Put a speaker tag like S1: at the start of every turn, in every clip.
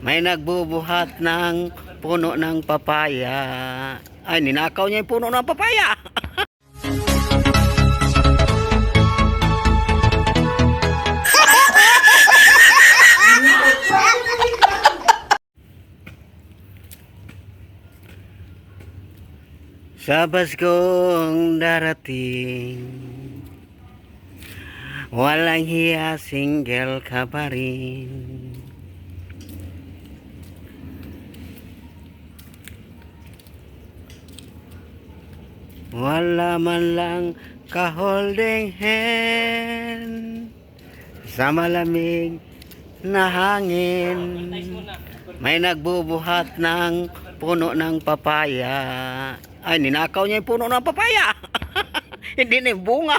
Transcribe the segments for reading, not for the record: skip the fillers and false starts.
S1: May nagbubuhat ng puno ng papaya. Ay, ninakaw niya yung puno ng papaya. Sa Paskong darating, walang hiya, single ka pa rin. Wala man lang ka-holding hand sa malamig na hangin. May nagbubuhat ng puno ng papaya. Ay, ninakaw niya yung puno ng papaya. Hindi na yung bunga.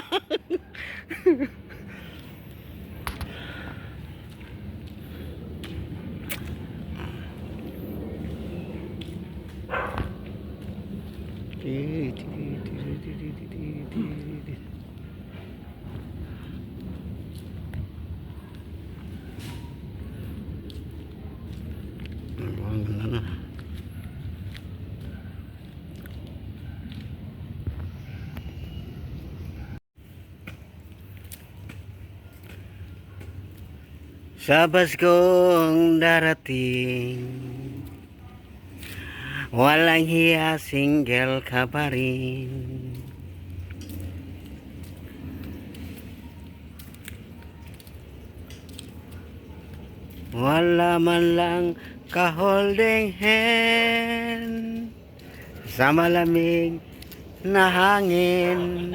S1: Sa Paskong darating, walang hiya, single ka pa rin. Wala man lang ka-holding hand sa malamig na hangin.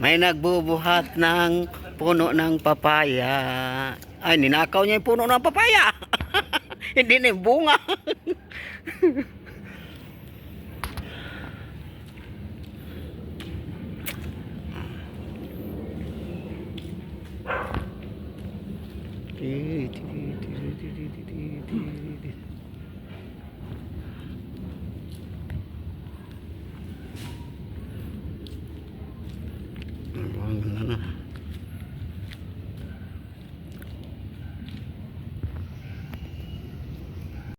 S1: May nagbubuhat ng puno ng papaya. Ay, ninakaw niya yung puno ng papaya. Hindi na yung bunga. Ang ganda na.